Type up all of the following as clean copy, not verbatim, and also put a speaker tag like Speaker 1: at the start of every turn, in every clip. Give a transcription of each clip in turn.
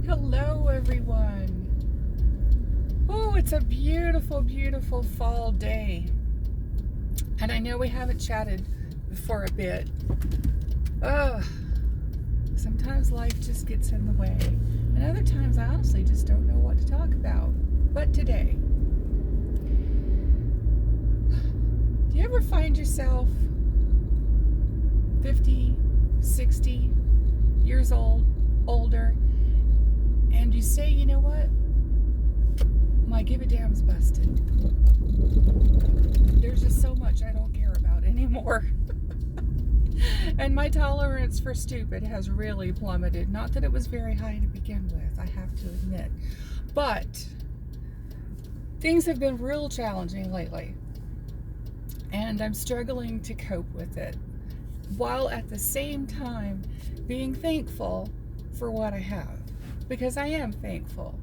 Speaker 1: Hello, everyone. Oh, it's a beautiful, beautiful fall day. And I know we haven't chatted for a bit. Oh, sometimes life just gets in the way. And other times I honestly just don't know what to talk about. But today, do you ever find yourself 50, 60 years old, older, and you say, you know what? My give a damn's busted. There's just so much I don't care about anymore. And my tolerance for stupid has really plummeted. Not that it was very high to begin with, I have to admit. But things have been real challenging lately. And I'm struggling to cope with it, while at the same time being thankful for what I have. Because I am thankful.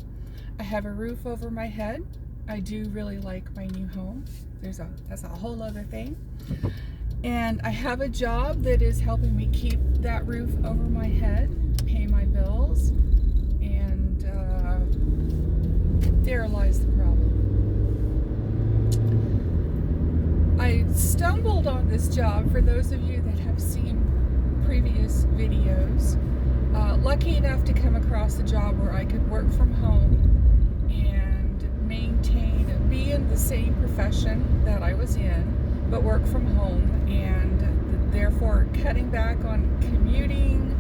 Speaker 1: I have a roof over my head. I do really like my new home. That's a whole other thing. And I have a job that is helping me keep that roof over my head, pay my bills, and there lies the problem. I stumbled on this job, for those of you that have seen previous videos. Lucky enough to come across a job where I could work from home and be in the same profession that I was in, but work from home, and therefore cutting back on commuting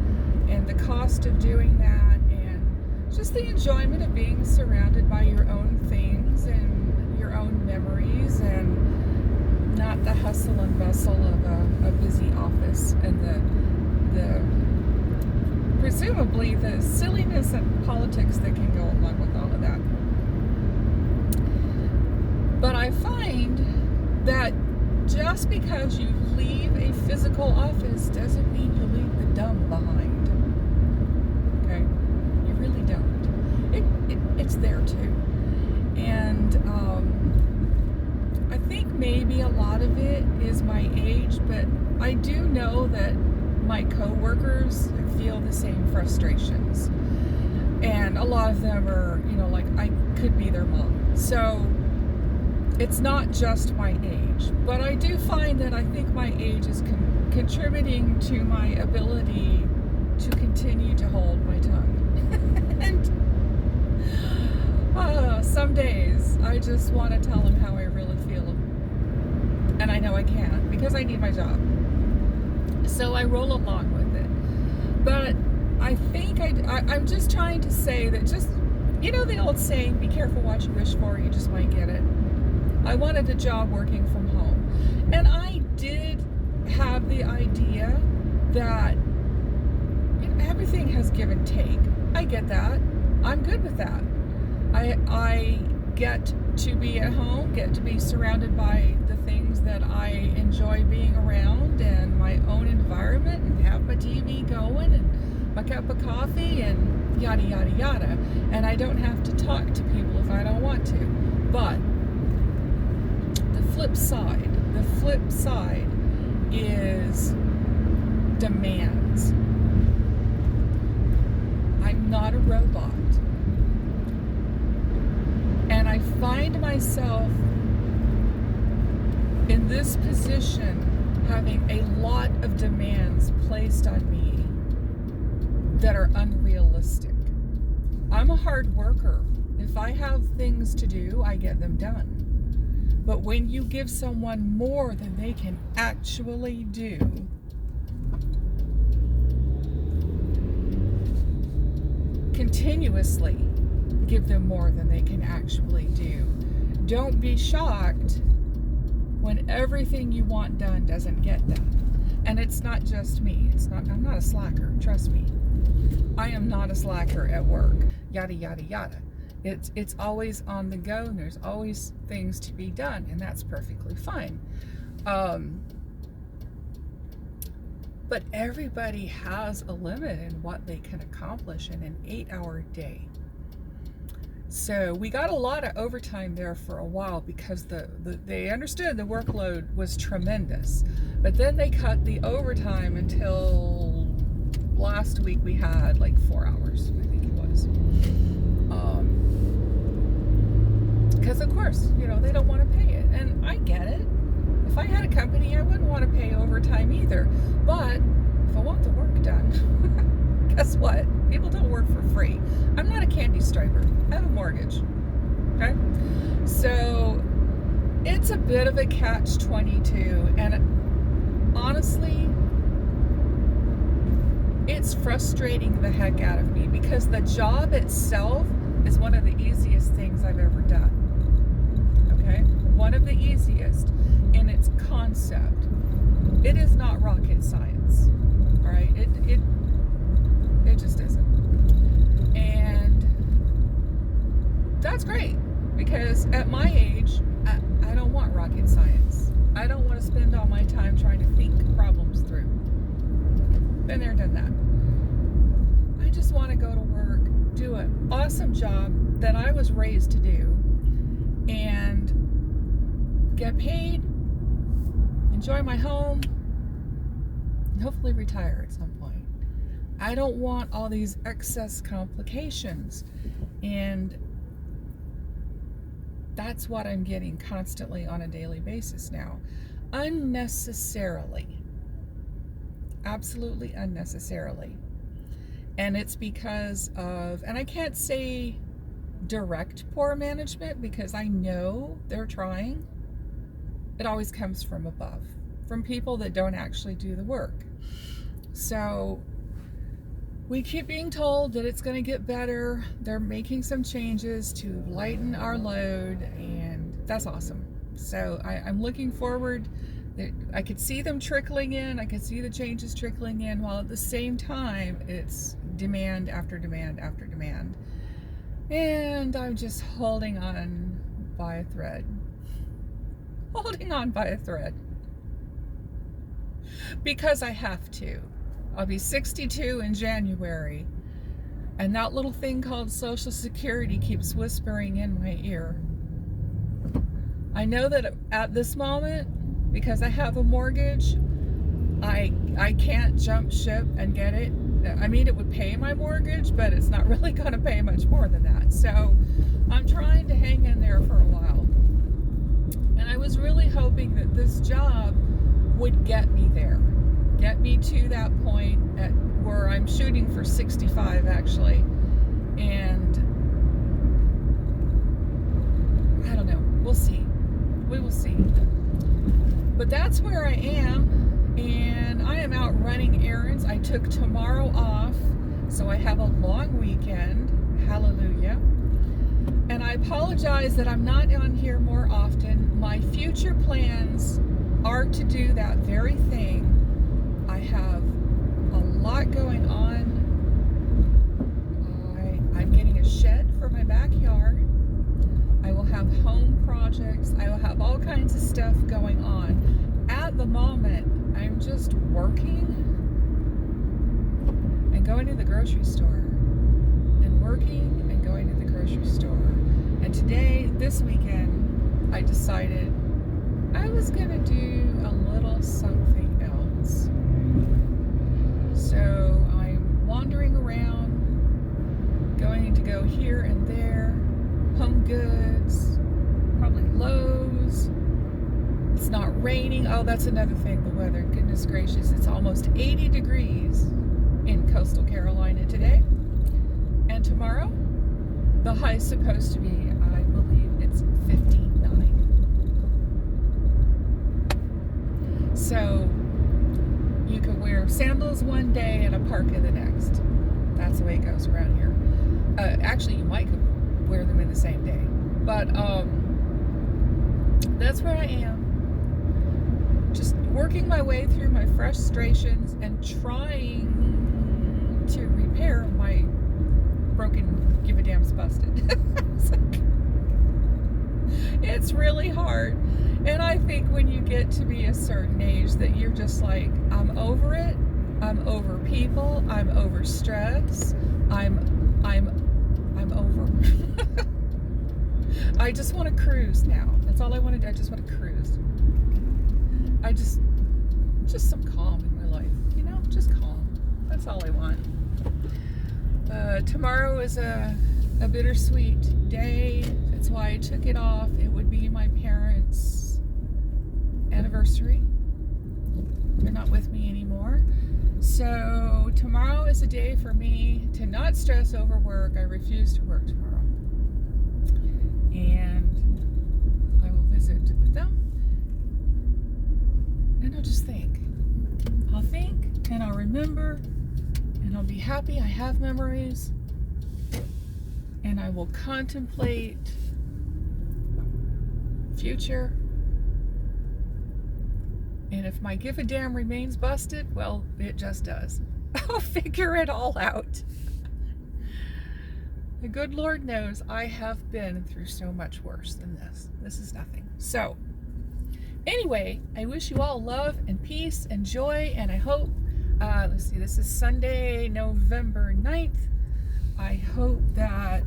Speaker 1: and the cost of doing that, and just the enjoyment of being surrounded by your own things and your own memories, and not the hustle and bustle of a busy office and presumably the silliness and politics that can go along with all of that. But I find that just because you leave a physical office doesn't mean you leave the dumb behind. Okay? You really don't. It's there too. And I think maybe a lot of it is my age, but I do know that my co-workers feel the same frustrations. And a lot of them are, like I could be their mom. So it's not just my age, but I do find that I think my age is contributing to my ability to continue to hold my tongue. And some days I just want to tell them how I really feel. And I know I can't because I need my job. So I roll along with it. But I think I'm just trying to say that the old saying, be careful what you wish for, you just might get it. I wanted a job working from home. And I did have the idea that everything has give and take. I get that. I'm good with that. I get to be at home, get to be surrounded by the things that I enjoy being around and my own environment, and have my TV going and my cup of coffee and yada, yada, yada. And I don't have to talk to people if I don't want to. But the flip side is demands. I'm not a robot. And I find myself in this position having a lot of demands placed on me that are unrealistic. I'm a hard worker. If I have things to do, I get them done. But when you give someone more than they can actually do, continuously give them more than they can actually do. Don't be shocked when everything you want done doesn't get done. And it's not just me. I'm not a slacker, trust me. I am not a slacker at work. Yada, yada, yada. It's always on the go, and there's always things to be done, and that's perfectly fine. But everybody has a limit in what they can accomplish in an 8-hour day. So we got a lot of overtime there for a while because they understood the workload was tremendous. But then they cut the overtime until last week we had like 4 hours, I think it was. pay overtime either. But if I want the work done, guess what? People don't work for free. I'm not a candy striper. I have a mortgage. Okay? So it's a bit of a catch-22, and honestly, it's frustrating the heck out of me because the job itself is one of the easiest things I've ever done. Okay? One of the easiest in its concept. It is not rocket science. All right? It just isn't. And that's great because at my age, I don't want rocket science. I don't want to spend all my time trying to think problems through. Been there, done that. I just want to go to work, do an awesome job that I was raised to do, and get paid, enjoy my home, and hopefully retire at some point. I don't want all these excess complications, and that's what I'm getting constantly on a daily basis now. Unnecessarily. Absolutely unnecessarily. And it's because of, and I can't say direct poor management because I know they're trying. It always comes from above, from people that don't actually do the work. So we keep being told that it's going to get better. They're making some changes to lighten our load, and that's awesome. So I'm looking forward. I could see them trickling in. I could see the changes trickling in, while at the same time, it's demand after demand after demand. And I'm just holding on by a thread. Holding on by a thread. Because I have to. I'll be 62 in January, and that little thing called Social Security keeps whispering in my ear. I know that at this moment, because I have a mortgage, I can't jump ship and get it. I mean, it would pay my mortgage, but it's not really going to pay much more than that. So I'm trying to hang in there for a while. And I was really hoping that this job would get me there. Get me to that point at where I'm shooting for 65 actually, and I don't know, we'll see, we will see, but that's where I am, and I am out running errands. I took tomorrow off, so I have a long weekend, hallelujah, and I apologize that I'm not on here more often. My future plans are to do that very thing. I have a lot going on. I'm getting a shed for my backyard. I will have home projects. I will have all kinds of stuff going on. At the moment, I'm just working and going to the grocery store. And working and going to the grocery store. And today, this weekend, I decided I was going to do a little something else. So I'm wandering around, going to go here and there, Home Goods, probably Lowe's. It's not raining. Oh, that's another thing, the weather. Goodness gracious, it's almost 80 degrees in coastal Carolina today. And tomorrow, the high is supposed to be, I believe, it's 59. So you could wear sandals one day and a parka the next. That's the way it goes around here. Actually, you might wear them in the same day. But that's where I am. Just working my way through my frustrations and trying to repair my broken give a damn's busted. It's really hard. And I think when you get to be a certain age that you're just like, I'm over it. I'm over people. I'm over stress. I'm over. I just want to cruise now. That's all I want to do. I just want to cruise. I just some calm in my life, you know, just calm. That's all I want. Tomorrow is a bittersweet day. That's why I took it off. It would be my parents' anniversary. They're not with me anymore. So tomorrow is a day for me to not stress over work. I refuse to work tomorrow. And I will visit with them. And I'll just think. I'll think and I'll remember and I'll be happy I have memories. And I will contemplate future. And if my give a damn remains busted, well, it just does. I'll figure it all out. The good Lord knows I have been through so much worse than this. This is nothing. So, anyway, I wish you all love and peace and joy, and I hope, let's see, this is Sunday, November 9th. I hope that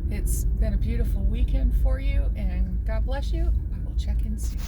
Speaker 1: it's been a beautiful weekend for you, and God bless you. I will check in soon.